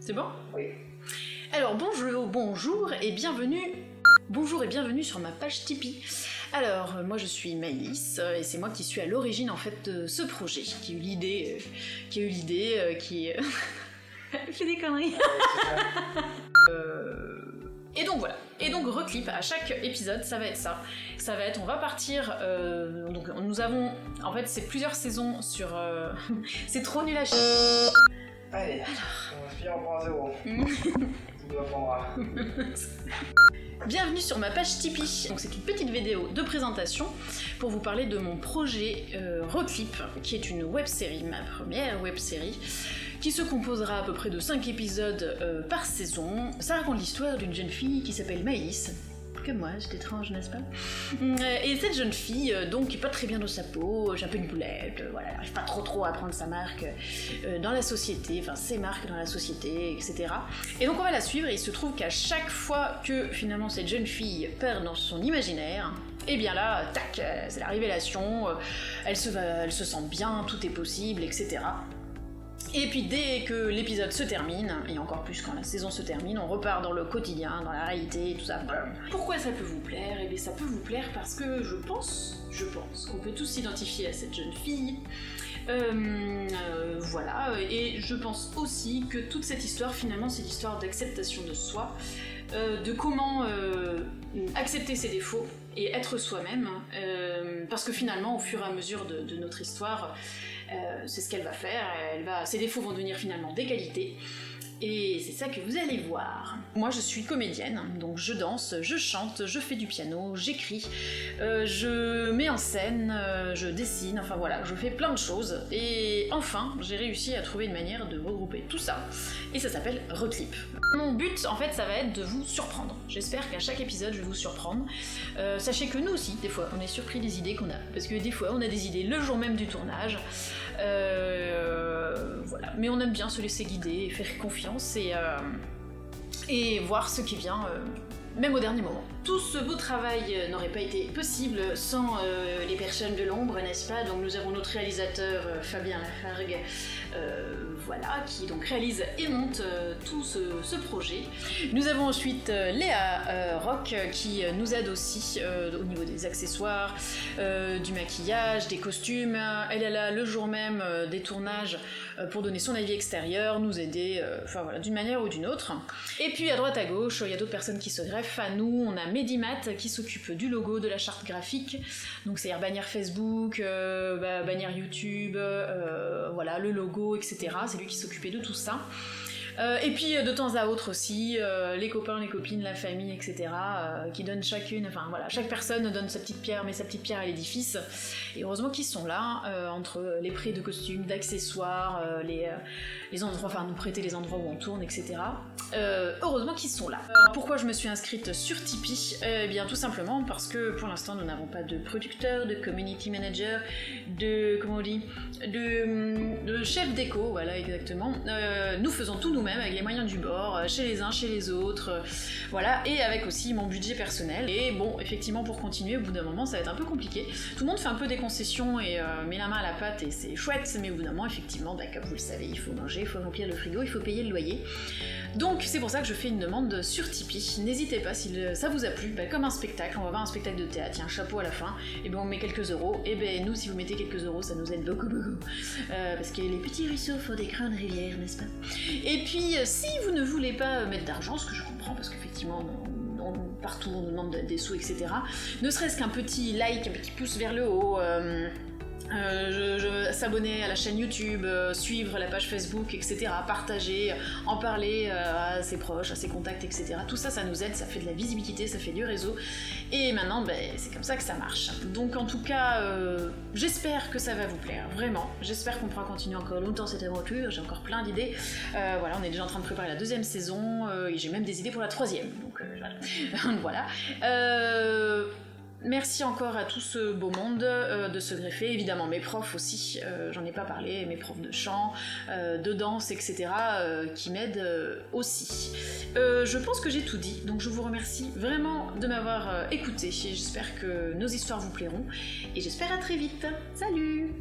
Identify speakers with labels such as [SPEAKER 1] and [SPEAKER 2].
[SPEAKER 1] C'est bon?
[SPEAKER 2] Oui.
[SPEAKER 1] Alors bonjour et bienvenue sur ma page Tipeee. Alors moi je suis Maëlys et c'est moi qui suis à l'origine en fait de ce projet, qui a eu l'idée, qui fait des conneries. Et donc voilà. Et donc Reclip, à chaque épisode, ça va être ça. Ça va être, on va partir. Donc nous avons, en fait, c'est plusieurs saisons sur. C'est trop nul à chier.
[SPEAKER 2] Allez, on va finir en 0. Tu nous apprendras.
[SPEAKER 1] Bienvenue sur ma page Tipeee. Donc c'est une petite vidéo de présentation pour vous parler de mon projet Reclip, qui est une web-série, ma première web-série, qui se composera à peu près de 5 épisodes par saison. Ça raconte l'histoire d'une jeune fille qui s'appelle Maëlys. Comme moi, c'est étrange, n'est-ce pas? Et cette jeune fille, donc, qui est pas très bien dans sa peau, j'ai un peu une boulette, voilà, elle n'arrive pas trop à prendre sa marque dans la société, enfin ses marques dans la société, etc. Et donc on va la suivre, et il se trouve qu'à chaque fois que finalement cette jeune fille perd dans son imaginaire, et bien là, tac, c'est la révélation, elle se sent bien, tout est possible, etc. Et puis dès que l'épisode se termine, et encore plus quand la saison se termine, on repart dans le quotidien, dans la réalité, tout ça. Pourquoi ça peut vous plaire? Eh bien ça peut vous plaire parce que je pense qu'on peut tous s'identifier à cette jeune fille. Voilà, et je pense aussi que toute cette histoire, finalement, c'est l'histoire d'acceptation de soi, de comment accepter ses défauts et être soi-même, parce que finalement, au fur et à mesure de notre histoire, c'est ce qu'elle va faire, ses défauts vont devenir finalement des qualités, et c'est ça que vous allez voir. Moi je suis comédienne, donc je danse, je chante, je fais du piano, j'écris, je mets en scène, je dessine, enfin voilà, je fais plein de choses, et enfin j'ai réussi à trouver une manière de regrouper tout ça, et ça s'appelle Reclip. Mon but en fait ça va être de vous surprendre, j'espère qu'à chaque épisode je vais vous surprendre. Sachez que nous aussi, des fois, on est surpris des idées qu'on a, parce que des fois on a des idées le jour même du tournage, voilà. Mais on aime bien se laisser guider et faire confiance et voir ce qui vient, même au dernier moment. Tout ce beau travail n'aurait pas été possible sans les personnes de l'ombre, n'est-ce pas? Donc nous avons notre réalisateur Fabien Lafargue, voilà, qui donc réalise et monte tout ce projet. Nous avons ensuite Léa Rock qui nous aide aussi au niveau des accessoires, du maquillage, des costumes. Elle est là le jour même des tournages pour donner son avis extérieur, nous aider, enfin voilà, d'une manière ou d'une autre. Et puis à droite à gauche, il y a d'autres personnes qui se greffent à nous. On a Medimat qui s'occupe du logo, de la charte graphique, donc c'est-à-dire bannière Facebook, bannière YouTube, voilà, le logo, etc. C'est lui qui s'occupait de tout ça. Et puis de temps à autre aussi, les copains, les copines, la famille, etc. Qui donnent chacune, enfin voilà, chaque personne donne sa petite pierre, met sa petite pierre à l'édifice. Et heureusement qu'ils sont là, entre les prix de costumes, d'accessoires, les endroits, enfin nous prêter les endroits où on tourne, etc. Heureusement qu'ils sont là. Alors, pourquoi je me suis inscrite sur Tipeee? Eh bien tout simplement parce que pour l'instant nous n'avons pas de producteur, de community manager, de chef déco, voilà exactement. Nous faisons tout nous-mêmes avec les moyens du bord, chez les uns, chez les autres, voilà, et avec aussi mon budget personnel. Et bon, effectivement, pour continuer, au bout d'un moment, ça va être un peu compliqué. Tout le monde fait un peu des concessions et met la main à la pâte et c'est chouette, mais au bout d'un moment, effectivement, comme vous le savez, il faut manger, il faut remplir le frigo, il faut payer le loyer. Donc c'est pour ça que je fais une demande sur Tipeee. N'hésitez pas, si ça vous a plu, comme un spectacle, on va voir un spectacle de théâtre, il y a un chapeau à la fin, et bien on met quelques euros, et ben nous si vous mettez quelques euros, ça nous aide beaucoup, parce que les petits ruisseaux font des grandes rivières, n'est-ce pas? Et puis si vous ne voulez pas mettre d'argent, ce que je comprends, parce qu'effectivement partout on nous demande des sous, etc., ne serait-ce qu'un petit like, un petit pouce vers le haut, s'abonner à la chaîne YouTube, suivre la page Facebook, etc., partager, en parler à ses proches, à ses contacts, etc. Tout ça, ça nous aide, ça fait de la visibilité, ça fait du réseau. Et maintenant, c'est comme ça que ça marche. Donc en tout cas, j'espère que ça va vous plaire, vraiment. J'espère qu'on pourra continuer encore longtemps cette aventure, j'ai encore plein d'idées. Voilà, on est déjà en train de préparer la 2e saison, et j'ai même des idées pour la 3e. Donc voilà. Merci encore à tout ce beau monde de se greffer, évidemment mes profs aussi, j'en ai pas parlé, mes profs de chant, de danse, etc., qui m'aident aussi. Je pense que j'ai tout dit, donc je vous remercie vraiment de m'avoir écouté, et j'espère que nos histoires vous plairont, et j'espère à très vite. Salut!